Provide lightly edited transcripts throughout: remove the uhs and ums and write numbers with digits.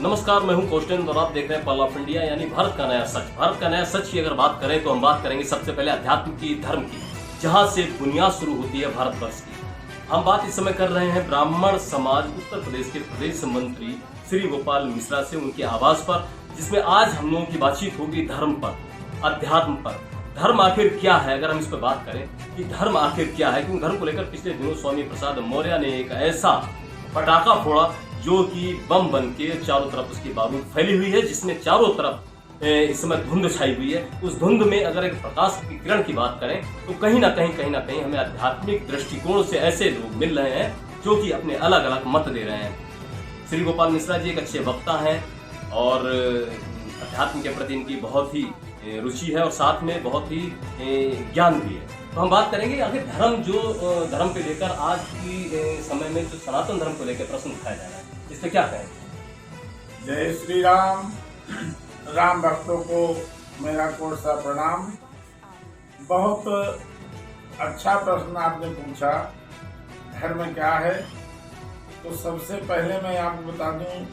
नमस्कार, मैं हूं कौशलेंद्र और आप देख रहे हैं पल ऑफ इंडिया यानी भारत का नया सच। भारत का नया सच की अगर बात करें तो हम बात करेंगे सबसे पहले अध्यात्म की, धर्म की, जहां से बुनियाद शुरू होती है भारतवर्ष की। हम बात इस समय कर रहे हैं ब्राह्मण समाज उत्तर प्रदेश के प्रदेश मंत्री श्री गोपाल मिश्रा से, उनके आवास पर, जिसमें आज हम लोगों की बातचीत होगी धर्म पर, अध्यात्म पर। धर्म आखिर क्या है, अगर हम इस पर बात करें कि धर्म आखिर क्या है, क्योंकि धर्म को लेकर पिछले दिनों स्वामी प्रसाद मौर्य ने एक ऐसा पटाखा फोड़ा जो कि बम बन के चारों तरफ उसकी बारूद फैली हुई है, जिसमें चारों तरफ इस समय धुंध छाई हुई है। उस धुंध में अगर एक प्रकाश की किरण की बात करें तो कहीं ना कहीं हमें आध्यात्मिक दृष्टिकोण से ऐसे लोग मिल रहे हैं जो कि अपने अलग अलग मत दे रहे हैं। श्री गोपाल मिश्रा जी एक अच्छे वक्ता हैं और अध्यात्म के प्रति इनकी बहुत ही रुचि है और साथ में बहुत ही ज्ञान भी है। तो हम बात करेंगे आखिर धर्म को लेकर आज की समय में जो सनातन धर्म को लेकर प्रश्न उठाया जा रहा है, इस पे क्या कहें। जय श्री राम। राम भक्तों को मेरा कोट सा प्रणाम। बहुत अच्छा प्रश्न आपने पूछा, धर्म क्या है। तो सबसे पहले मैं आपको बता दूं,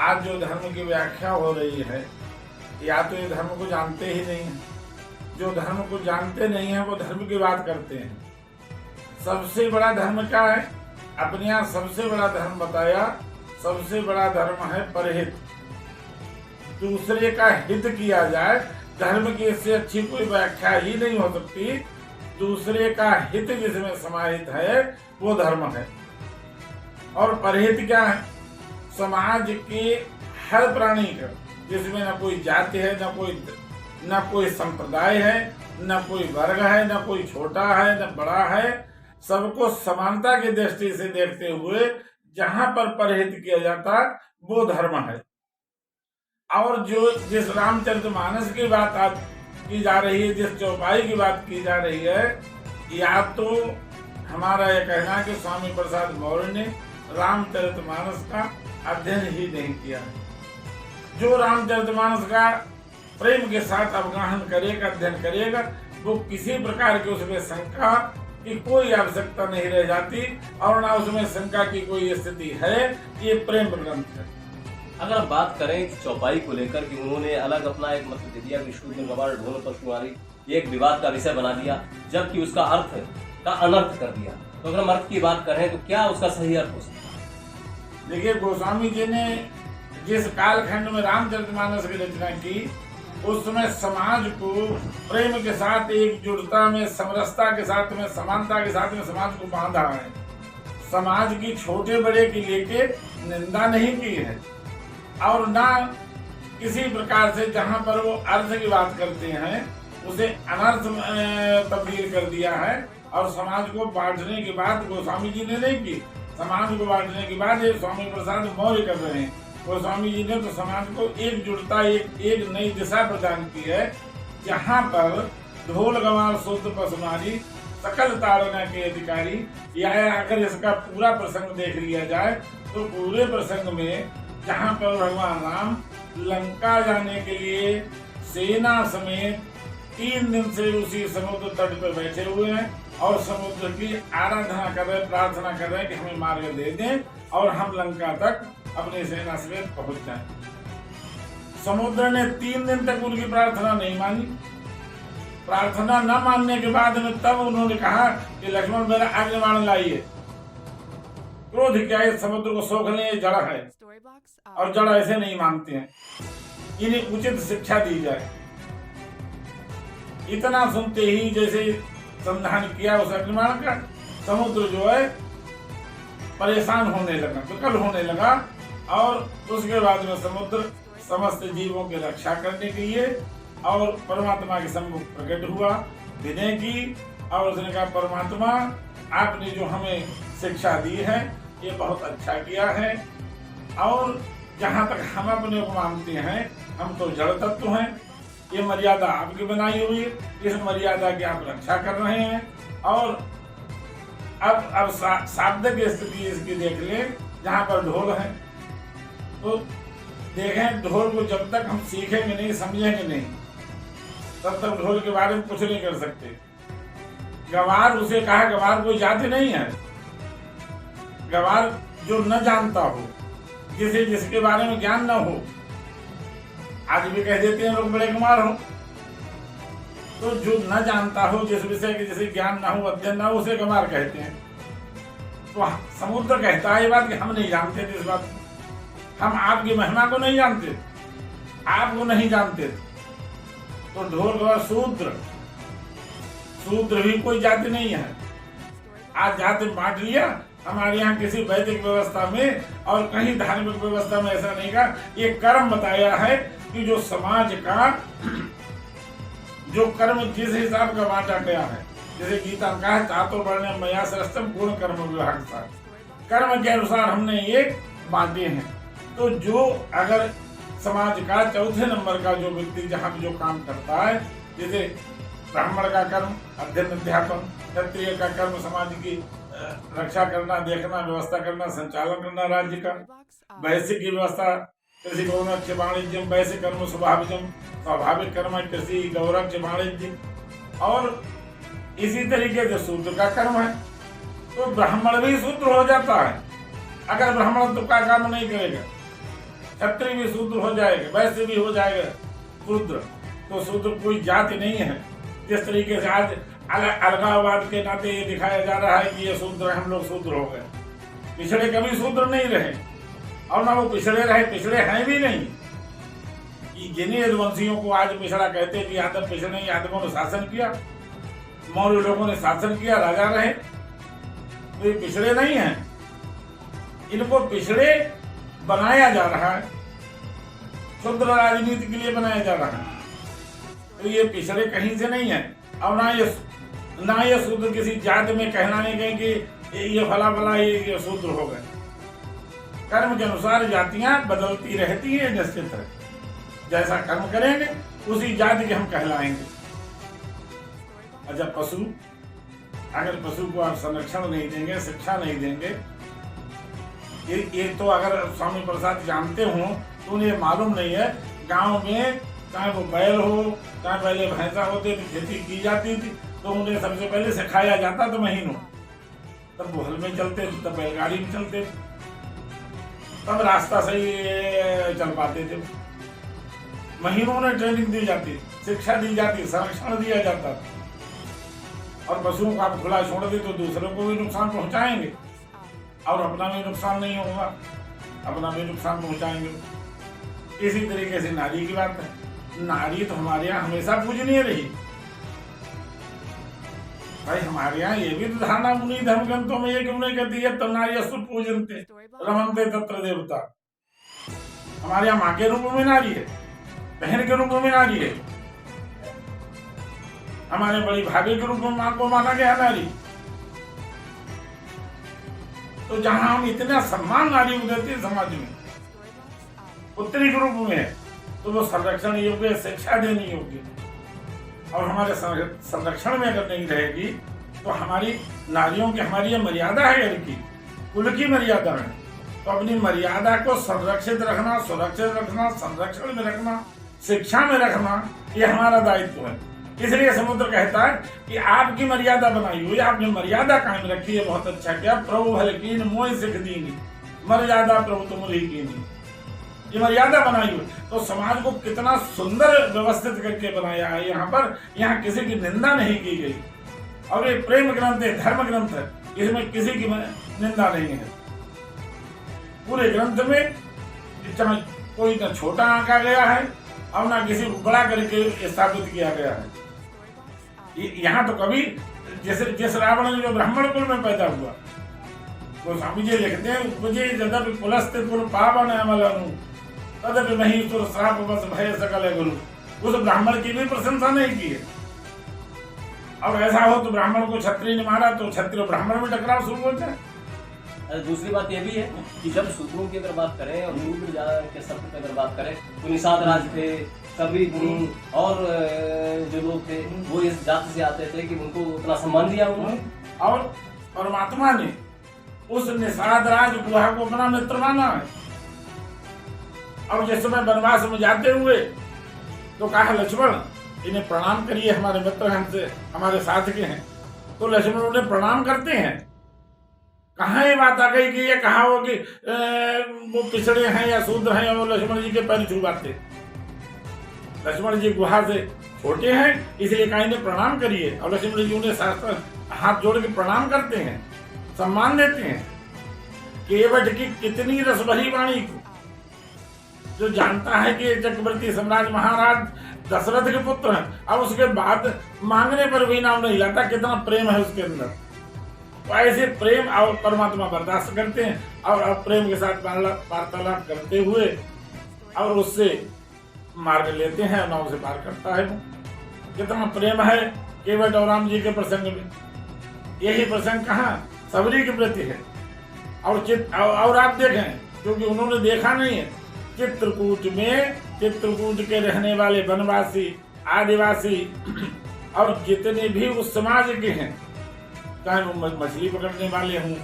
आज जो धर्म की व्याख्या हो रही है, या तो ये धर्म को जानते ही नहीं है। जो धर्म को जानते नहीं है वो धर्म की बात करते हैं। सबसे बड़ा धर्म क्या है, अपने यहाँ सबसे बड़ा धर्म बताया। सबसे बड़ा धर्म है परहित, दूसरे का हित किया जाए। धर्म की इससे अच्छी कोई व्याख्या ही नहीं हो सकती। दूसरे का हित जिसमें समाहित है वो धर्म है। और परहित क्या है, समाज के हर प्राणी का, जिसमें न कोई जाति है, न कोई संप्रदाय है, न कोई वर्ग है, न कोई छोटा है न बड़ा है, सबको समानता की दृष्टि से देखते हुए जहां पर परहित किया जाता वो धर्म है। और जिस रामचरितमानस की बात की जा रही है, जिस चौपाई की बात की जा रही है, या तो हमारा यह कहना है कि स्वामी प्रसाद मौर्य ने रामचरितमानस का अध्ययन ही नहीं किया। जो रामचरितमानस का प्रेम के साथ अवगाहन करेगा, अध्ययन करेगा, वो किसी प्रकार की उसमें शंका की कोई आवश्यकता नहीं रह जाती और ना उसमें शंका की कोई स्थिति है। ये प्रेम ग्रंथ है। अगर हम बात करें कि चौपाई को लेकर कि उन्होंने अलग अपना एक मत दे दिया कि शूद्र गवार ढोल पर कुंवारी, एक विवाद का विषय बना दिया, जबकि उसका अर्थ का अनर्थ कर दिया। तो अगर हम अर्थ की बात करें तो क्या उसका सही अर्थ हो सकता है। देखिए, गोस्वामी जी ने जिस कालखंड में रामचरितमानस की रचना की, उस समय समाज को प्रेम के साथ, एकजुटता में, समरसता के साथ में, समानता के साथ में समाज को बांधा है। समाज की छोटे बड़े की लेके निंदा नहीं की है और ना किसी प्रकार से जहां पर वो अर्थ की बात करते हैं उसे अनर्थ तब्दील कर दिया है। और समाज को बांटने की बात गोस्वामी जी ने नहीं की। समाज को बांटने की बात ये स्वामी प्रसाद मौर्य कर रहे हैं। गोस्वामी जी ने तो समाज को एकजुटता, एक नई दिशा प्रदान की है, जहाँ पर ढोल गवार शूद्र पशुमारी सकल ताड़ना के अधिकारी। या अगर इसका पूरा प्रसंग देख लिया जाए तो पूरे प्रसंग में जहाँ पर भगवान राम लंका जाने के लिए सेना समेत 3 दिन से उसी समुद्र तट पर बैठे हुए हैं और समुद्र की आराधना कर रहे, प्रार्थना कर रहे हैं कि हमें मार्ग दे दें और हम लंका तक अपनी सेना समेत पहुंच जाएं। समुद्र ने 3 दिन तक उनकी प्रार्थना नहीं मानी। प्रार्थना न मानने के बाद में तब उन्होंने कहा कि लक्ष्मण मेरा अग्निबाण लाइए। क्रोध क्या है, समुद्र को सोख लें, जड़ है और जड़ ऐसे नहीं मानते हैं, इन्हें उचित शिक्षा दी जाए। इतना सुनते ही जैसे संधान किया उस अग्निबाण का, समुद्र जो है परेशान होने लगा, विकल होने लगा। और उसके बाद में समुद्र समस्त जीवों की रक्षा करने के लिए और परमात्मा के सम्मुख प्रकट हुआ, विनय की, और उसने कहा परमात्मा आपने जो हमें शिक्षा दी है ये बहुत अच्छा किया है। और जहाँ तक हम अपने को मानते हैं, हम तो जड़ तत्व हैं, ये मर्यादा आपकी बनाई हुई है, इस मर्यादा की आप रक्षा कर रहे हैं। और अब शाब्दिक स्थिति इसकी देख ले, जहाँ पर ढोल है तो देखें, ढोल को जब तक हम सीखेंगे नहीं, समझेंगे नहीं, तब तक ढोल के बारे में कुछ नहीं कर सकते। गवार, उसे कहा गवार कोई जाति नहीं है। गवार जो न जानता हो, जिसे जिसके बारे में ज्ञान न हो, आज भी कह देते हैं लोग बड़े कुमार हो, तो जो न जानता हो, जिस विषय के जिसे ज्ञान ना हो, अध्ययन ना हो, उसे कुमार कहते हैं। तो समुद्र कहता है ये बात कि हम नहीं जानते थे इस बात को, हम आपकी महिमा को नहीं जानते, आपको नहीं जानते। तो ढोल और शूद्र, शूद्र भी कोई जाति नहीं है। आज जाति बांट लिया हमारे यहाँ किसी वैदिक व्यवस्था में और कहीं धार्मिक व्यवस्था में ऐसा नहीं का। ये कर्म बताया है कि जो समाज का जो कर्म जिस हिसाब का बांटा गया है, जैसे गीता में कहा है चातुर्वर्ण्यम मया सृष्टम गुण कर्म विभाग, कर्म के अनुसार हमने ये बांटे हैं। तो जो अगर समाज का चौथे नंबर का जो व्यक्ति जहाँ जो काम करता है, जैसे ब्राह्मण का कर्म अध्ययन अध्यापन, क्षत्रिय का कर्म समाज की रक्षा करना, देखना, व्यवस्था करना, संचालन करना राज्य का, वैश्य की व्यवस्था कृषि गौरक्ष वाणिज्य, वैश्य कर्म स्वाभाविकम, स्वाभाविक कर्म कृषि गौरक्ष वाणिज्य, और इसी तरीके से शूद्र का कर्म है। तो ब्राह्मण भी शूद्र हो जाता है अगर ब्राह्मण तो का काम नहीं करेगा, क्षत्रिय भी शूद्र हो जाएगा, वैश्य भी हो जाएगा शूद्र। तो शूद्र कोई जाति नहीं है। जिस तरीके से आज अलगाववाद के नाते ये दिखाया जा रहा है कि ये शूद्र, हम लोग शूद्र हो गए, पिछड़े कभी शूद्र नहीं रहे और ना वो पिछड़े रहे, पिछड़े हैं भी नहीं। जिन्हीं यदुवंशियों को आज पिछड़ा कहते हैं कि यादव पिछड़े, यादवों ने शासन किया, मौर्य लोगों ने शासन किया, राजा रहे, तो ये पिछड़े नहीं हैं। इनको पिछड़े बनाया जा रहा है, शुद्र राजनीति के लिए बनाया जा रहा है। तो ये पिछड़े कहीं से नहीं है। और ना ये शूद्र किसी जाति में कहना नहीं कहें कि ये फला फला ये शूद्र हो गए। कर्म के अनुसार जातियां बदलती रहती हैं, निश्चित है। जैसा कर्म करेंगे उसी जाति के हम कहलाएंगे। अच्छा, पशु, अगर पशु को आप संरक्षण नहीं देंगे, शिक्षा नहीं देंगे, ये तो अगर स्वामी प्रसाद जानते हो तो उन्हें मालूम नहीं है। गांव में चाहे वो बैल हो, चाहे पहले भैंसा होते थे, खेती की जाती थी, तो उन्हें सबसे पहले सिखाया जाता था महीनों। तब वो हल में चलते थे, तब बैलगाड़ी में चलते थे, तब रास्ता सही चल पाते थे। महीनों में ट्रेनिंग दी जाती, शिक्षा दी जाती, संरक्षण दिया जाता। और पशुओं को आप खुला छोड़ दे तो दूसरों को भी नुकसान पहुंचाएंगे और अपना भी नुकसान नहीं होगा, अपना भी नुकसान पहुंचाएंगे। इसी तरीके से नारी की बात है। नारी तो हमारे यहाँ हमेशा पूजनीय रही भाई। हमारे यहाँ ये भी तो धारणा मुनि धर्म ग्रंथों में ये क्यों नहीं कहती है तब नारी असुर पूजनते रमनते तत्र देवता। हमारे यहाँ माँ के रूप में नारी है, बहन के रूप में नारी है, हमारे बड़ी भाभी के रूप में माँ को माना गया नारी। तो जहां हम इतना सम्मान नारी को देते हैं समाज में, पुत्री के रूप में है, तो वो संरक्षण योग्य, शिक्षा देनी योग्य। और हमारे संरक्षण में अगर नहीं रहेगी तो हमारी नारियों की, हमारी ये मर्यादा है, घर की कुल की मर्यादा है। तो अपनी मर्यादा को संरक्षित रखना, सुरक्षित रखना, संरक्षण में रखना, शिक्षा में रखना, ये हमारा दायित्व है। इसलिए समुद्र कहता है कि आपकी मर्यादा बनाई हुई, आपने मर्यादा कायम रखी है, बहुत अच्छा किया। प्रभु भल कीन मोह सिख दीनी, मर्यादा प्रभु तुम ही कीनी, ये मर्यादा बनाई हुई। तो समाज को कितना सुंदर व्यवस्थित करके बनाया है। यहाँ पर, यहाँ किसी की निंदा नहीं की गई। और ये प्रेम ग्रंथ है, धर्म ग्रंथ है, इसमें किसी की निंदा नहीं है। पूरे ग्रंथ में चाहे कोई न छोटा आंका गया है और ना किसी को बड़ा करके स्थापित किया गया है। यहाँ तो कभी जिस रावण ने जो ब्राह्मण कुल में पैदा हुआ, वो स्वामी जी लिखते हैं, मुझे यद्यपि पुलस्ते पुर पावन अमलनु तदपि महीसुर श्राप बस भय सकल गुरु। उस ब्राह्मण की भी प्रशंसा नहीं की है। और ऐसा हो तो ब्राह्मण को क्षत्रिय ने मारा तो क्षत्रिय ब्राह्मण में टकराव शुरू हो जाए। दूसरी बात यह भी है कि जब शूद्रों की अगर बात करें और शूद्र के शब्द की अगर बात करें तो निषाद राज थे, सभी गुरु और जो लोग थे वो इस जाति से आते थे कि उनको उतना सम्मान दिया उन्होंने। और परमात्मा ने उस निषाद राज गुहा को अपना मित्र माना है। और जिस समय वनवास में जाते हुए तो कहा लक्ष्मण इन्हें प्रणाम करिए, हमारे मित्र हमसे हमारे साथ के हैं। तो लक्ष्मण उन्हें प्रणाम करते हैं। कहाँ ये बात आ गई कि ये कहा हो कि वो पिछड़े हैं या शूद्र हैं और लक्ष्मण जी के पैर छुपाते। लक्ष्मण जी गुहा से छोटे हैं इसलिए कहीं ने प्रणाम करिए, और लक्ष्मण जी उन्हें शास्त्र हाथ जोड़ के प्रणाम करते हैं, सम्मान देते हैं। केवट की कितनी रस भरी वाणी को जो जानता है कि चक्रवर्ती सम्राट महाराज दशरथ के पुत्र हैं, अब उसके बाद मांगने पर भी नाम नहीं लाता, कितना प्रेम है उसके अंदर। तो ऐसे प्रेम और परमात्मा बर्दाश्त करते हैं और अब प्रेम के साथ वार्तालाप करते हुए और उससे मार्ग लेते हैं, नाव से पार करता है वो। कितना प्रेम है केवट और राम जी के प्रसंग में। यही प्रसंग कहाँ सबरी के प्रति है। और आप देखें, क्योंकि उन्होंने देखा नहीं है, चित्रकूट में चित्रकूट के रहने वाले वनवासी, आदिवासी और जितने भी उस समाज के हैं, चाहे वो मछली पकड़ने वाले हों,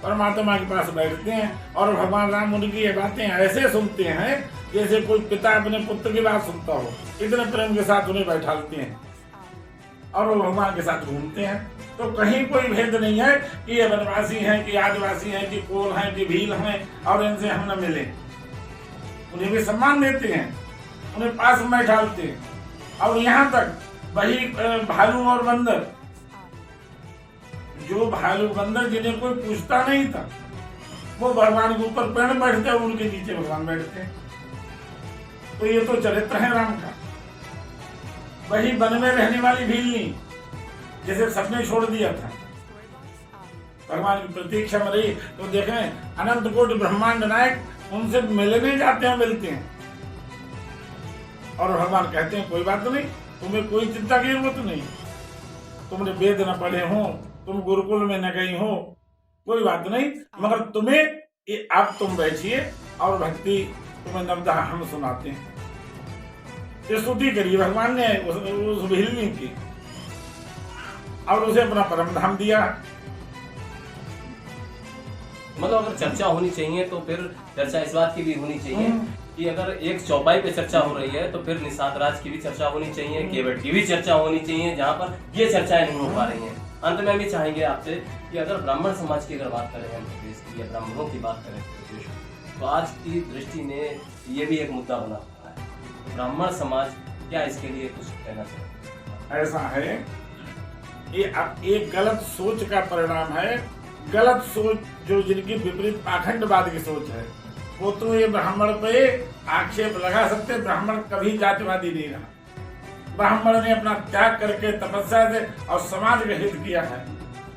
परमात्मा के पास बैठते हैं और भगवान राम उनकी ये बातें ऐसे सुनते हैं जैसे कोई पिता अपने पुत्र की बात सुनता हो। इतने प्रेम के साथ उन्हें बैठाते हैं और वो भगवान के साथ घूमते हैं। तो कहीं कोई भेद नहीं है कि ये वनवासी हैं कि आदिवासी हैं कि कोल हैं कि भील हैं और इनसे हम न मिले। उन्हें भी सम्मान देते हैं, उन्हें पास में बैठाते हैं। और यहाँ तक वही भालू और बंदर, जो भालू बंदर जिन्हें कोई पूछता नहीं था, वो भगवान के ऊपर पेड़ बैठते हैं, उनके नीचे भगवान बैठते हैं। तो ये तो चरित्र है राम का। वही वन में रहने वाली भीलनी जैसे सबने छोड़ दिया था, भगवान की प्रतीक्षा में रही। तो देखें अनंत कोटि ब्रह्मांड नायक उनसे मिलने जाते हैं, मिलते हैं और भगवान कहते हैं कोई बात नहीं, तुम्हें कोई चिंता की जरूरत नहीं, तुमने वेद न पढ़े हो, तुम गुरुकुल में न गई हो, कोई बात नहीं, मगर तुम्हें आप तुम बैठिए और भक्ति तुम्हें नवदा हम सुनाते हैं। ये स्तुति करिए भगवान ने उस भीलनी की और उसे अपना परम धाम दिया। मतलब अगर चर्चा होनी चाहिए तो फिर चर्चा इस बात की भी होनी चाहिए कि अगर एक चौपाई पे चर्चा हो रही है तो फिर निषाद राज की भी चर्चा होनी चाहिए, केवट की भी चर्चा होनी चाहिए, जहाँ पर ये चर्चाएं नहीं हो पा रही हैं। अंत में भी चाहेंगे आपसे कि अगर ब्राह्मण समाज की अगर बात करें हम प्रदेश की या ब्राह्मणों की बात करें प्रदेश की, तो आज की दृष्टि में ये भी एक मुद्दा बना हुआ है। तो ब्राह्मण समाज क्या इसके लिए कुछ कहना चाहिए? ऐसा है, ये एक गलत सोच का परिणाम है। गलत सोच जो जिनकी विपरीत पाखंडवाद की सोच है, वो तो ये ब्राह्मण पे आक्षेप लगा सकते। ब्राह्मण कभी जातिवादी नहीं रहा। ब्राह्मण ने अपना त्याग करके तपस्या से और समाज का हित किया है।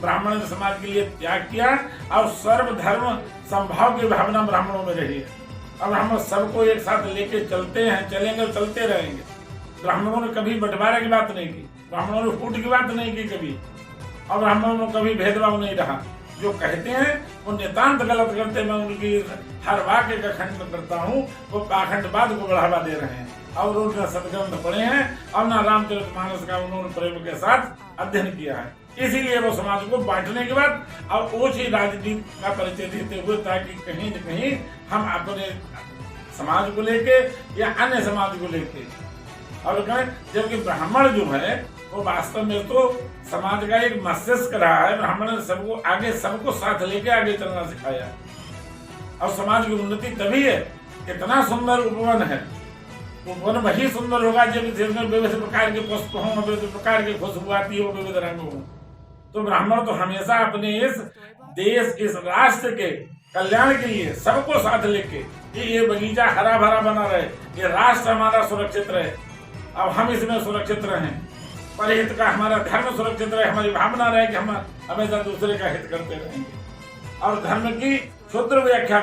ब्राह्मण ने समाज के लिए त्याग किया और सर्वधर्म संभाव की भावना ब्राह्मणों में रही है। अब ब्राह्मण सबको एक साथ लेके चलते हैं, चलेंगे, चलते रहेंगे। ब्राह्मणों ने कभी बंटवारे की बात नहीं की, ब्राह्मणों ने फूट की बात नहीं की कभी, और ब्राह्मणों में कभी भेदभाव नहीं रहा। जो कहते हैं वो नितांत गलत करते, मैं उनकी हर वाक्य का खंडन करता हूँ। वो पाखंडवाद को बढ़ावा दे रहे हैं और उनका सदग्रंथ पढ़े हैं और ना रामचरितमानस का उन्होंने प्रेम के साथ अध्ययन किया है। इसीलिए वो समाज को बांटने के बाद और ओछी राजनीति का परिचय देते हुए, ताकि कहीं न कहीं हम अपने समाज को लेके या अन्य समाज को लेके और कहें, जबकि ब्राह्मण जो है वो वास्तव में तो समाज का एक मस्तिष्क रहा है। ब्राह्मण ने सबको आगे, सबको साथ लेके आगे चलना सिखाया और समाज की उन्नति तभी है। इतना सुंदर उपवन है, उपवन वही सुंदर होगा जब इसमें विविध प्रकार के पुष्प हों, विविध प्रकार की खुशबू आती हो, विविध रंग हो। तो ब्राह्मण तो हमेशा अपने इस देश, इस राष्ट्र के कल्याण के लिए सबको साथ लेके ये बगीचा हरा भरा बना रहे, ये राष्ट्र हमारा सुरक्षित रहे, अब हम इसमें सुरक्षित रहें, परहित का हमारा धर्म सुरक्षित रहे, हमारी भावना रहे कि हम हमेशा दूसरे का हित करते रहेंगे। और धर्म की शुद्ध व्याख्या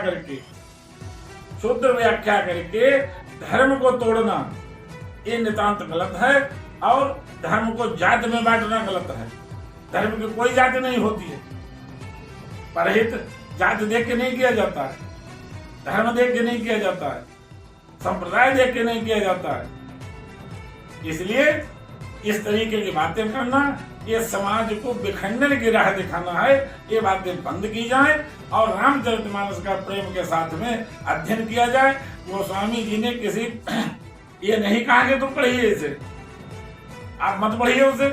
करके धर्म को तोड़ना ये नितांत गलत है। और धर्म को जाति में बांटना गलत है। धर्म की कोई जाति नहीं होती है। परहित जाति देख के नहीं किया जाता है, धर्म देख के नहीं किया जाता है, संप्रदाय देख के नहीं किया जाता है। इसलिए इस तरीके की बातें करना, ये समाज को विखंडन की राह दिखाना है। ये बातें बंद की जाए और रामचरितमानस का प्रेम के साथ में अध्ययन किया जाए। गोस्वामी जी ने किसी ये नहीं कहा कि तुम पढ़िए इसे, आप मत पढ़िए उसे,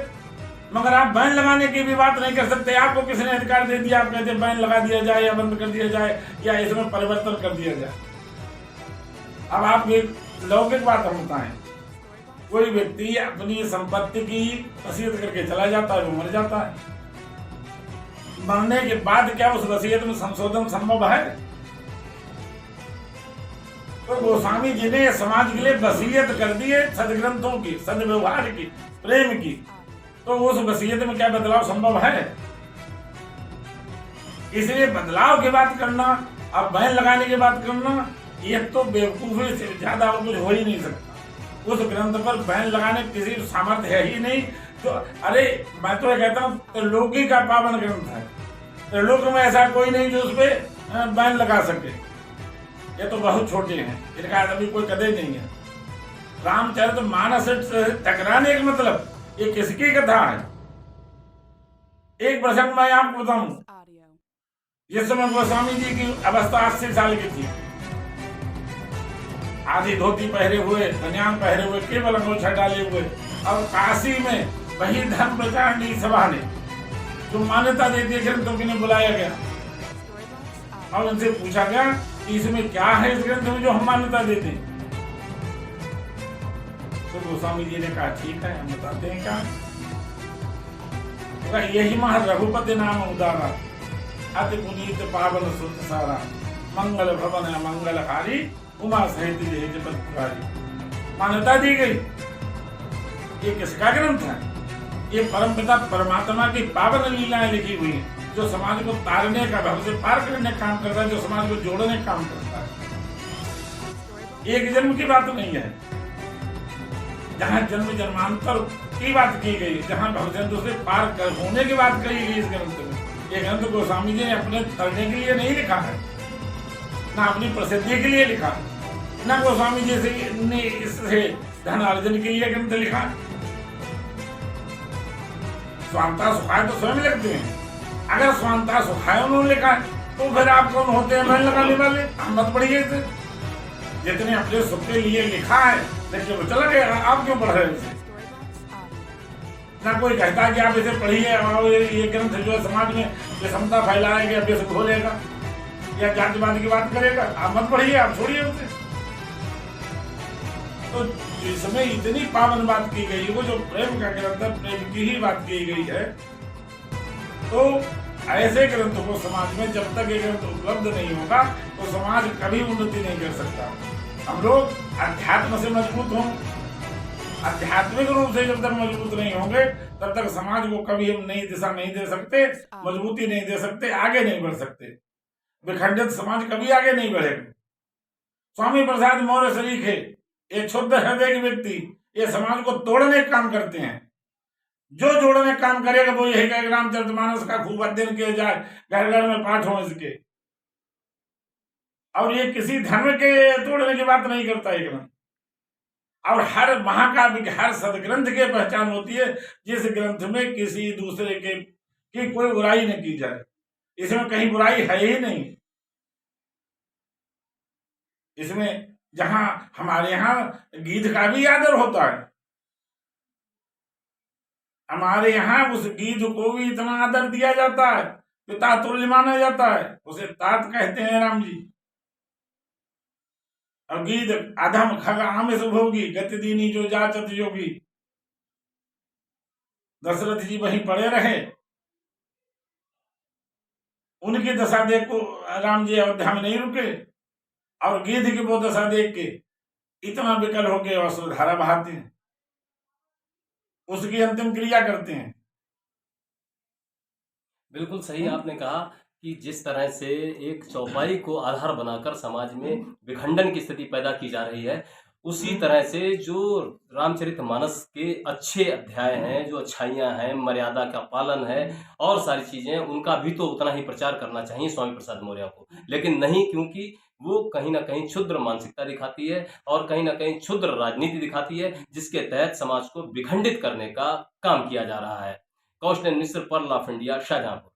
मगर आप बैन लगाने की भी बात नहीं कर सकते। आपको किसने अधिकार दे दिया आप कहते बैन लगा दिया जाए या बंद कर दिया जाए या इसमें परिवर्तन कर दिया जाए। अब आप एक लौकिक बात हम बताएं, कोई व्यक्ति अपनी संपत्ति की वसीयत करके चला जाता है, वो मर जाता है, मरने के बाद क्या उस वसीयत में संशोधन संभव है? तो गोस्वामी जी ने समाज के लिए वसीयत कर दी है सदग्रंथों की, सदव्यवहार की, प्रेम की, तो उस वसीयत में क्या बदलाव संभव है? इसलिए बदलाव की बात करना, अब बैन लगाने की बात करना, ये तो बेवकूफी से ज्यादा और कुछ हो ही नहीं सकता। उस ग्रंथ पर बैन लगाने की किसी सामर्थ्य है ही नहीं। तो अरे मैं तो ये कहता हूँ त्रिलोकी का पावन ग्रंथ है, त्रिलोक में ऐसा कोई नहीं जो उस पर बैन लगा सके। ये तो बहुत छोटे हैं, इनका अभी कोई कदर नहीं है। रामचरित मानस से टकराने का मतलब ये किसकी कथा है? एक प्रसंग मैं आपको बताऊं, जिस समय गोस्वामी जी की अवस्था 80 साल की थी, आधी धोती पहरे हुए, बनियान पहरे हुए, केवल अंगोछा डाले हुए, और काशी में वही धर्म प्रचारणी सभा ने जो मान्यता देती है ग्रंथों की ने बुलाया गया और उनसे पूछा गया कि इसमें क्या है इस ग्रंथ में जो हम मान्यता देते हैं। तो गोस्वामी जी ने कहा ठीक है, हम बताते हैं क्या। तो यही मह रघुपति नाम उदारा, अति पुनीत पावन सुत सारा, मंगल भवन मंगलहारी, उमा सहित जपत पुरारी। मान्यता दी गई। ये किसका ग्रंथ है? ये परमपिता परमात्मा की पावन लीलाएं लिखी हुई है, जो समाज को तारने का, भव से पार करने का काम करता है, जो समाज को जोड़ने का काम करता है। एक जन्म की बात नहीं है, जहाँ जन्म जन्मांतर की बात की गई, जहाँ भवजंतु से पार कर होने की बात कही गई इस ग्रंथ में। ये ग्रंथ गोस्वामी जी ने अपने तरने के लिए नहीं लिखा है, ना अपनी प्रसिद्धि के लिए लिखा, ना गोस्वामी जी ने इससे धन अर्जन के लिए ग्रंथ लिखा। स्वांता सुखाय तो स्वयं लिखते हैं। अगर स्वांता सुखाय उन्होंने लिखा है तो फिर आप कौन होते हैं बैन लगाने वाले? हम मत पढ़िए इसे। जितने अपने सुख के लिए लिखा है देखिए वो चला गया, आप क्यों पढ़ रहे हैं इसे? ना कोई कहता कि आप इसे पढ़िए और ये ग्रंथ जो है समाज में विषमता फैलाएगा, विष घोलेगा या जातिवाद की बात करेगा, आप मत पढ़िए, आप छोड़िए उसे। तो इसमें इतनी पावन बात की गई, वो जो प्रेम का ग्रंथ है, प्रेम की ही बात की गई है। तो ऐसे ग्रंथ को समाज में जब तक ये ग्रंथ उपलब्ध नहीं होगा तो समाज कभी उन्नति नहीं कर सकता। हम लोग अध्यात्म से मजबूत हों, आध्यात्मिक रूप से जब तक मजबूत नहीं होंगे तब तक समाज को कभी हम नई दिशा नहीं दे सकते, मजबूती नहीं दे सकते, आगे नहीं बढ़ सकते। विखंडित समाज कभी आगे नहीं बढ़ेगा। स्वामी प्रसाद मौर्य सरीखे एक शुद्ध हृदय के व्यक्ति ये समाज को तोड़ने का काम करते हैं। जो जोड़ने का काम करेगा वो यही कहेगा रामचरितमानस का खूब अध्ययन किया जाए, घर घर में पाठ हो इसके। और ये किसी धर्म के तोड़ने की बात नहीं करता ये ग्रंथ। और हर महाकाव्य, हर सदग्रंथ की पहचान होती है जिस ग्रंथ में किसी दूसरे के की कोई बुराई न की जाए। इसमें कहीं बुराई है ही नहीं। इसमें जहां हमारे यहाँ गीत का भी आदर होता है, हमारे यहाँ उस गीत को भी इतना आदर दिया जाता है, पिता तुल्य माना जाता है, उसे तात कहते हैं राम जी। और गीत अधम खग आमिष भोगी, गति दीनी जो जाचत योगी। दशरथ जी वहीं पड़े रहे, उनकी दशा देख को राम जी अयोध्या में नहीं रुके, और गिद्ध की वो दशा देख के इतना विकल होके अश्रुधारा बहाते हैं, उसकी अंतिम क्रिया करते हैं। बिल्कुल सही आपने कहा कि जिस तरह से एक चौपाई को आधार बनाकर समाज में विखंडन की स्थिति पैदा की जा रही है, उसी तरह से जो रामचरितमानस के अच्छे अध्याय हैं, जो अच्छाइयाँ हैं, मर्यादा का पालन है और सारी चीज़ें, उनका भी तो उतना ही प्रचार करना चाहिए स्वामी प्रसाद मौर्य को। लेकिन नहीं, क्योंकि वो कहीं ना कहीं क्षुद्र मानसिकता दिखाती है और कहीं ना कहीं क्षुद्र राजनीति दिखाती है, जिसके तहत समाज को विखंडित करने का काम किया जा रहा है। कौशल मिश्र, पर्ल ऑफ इंडिया, शाहजहांपुर।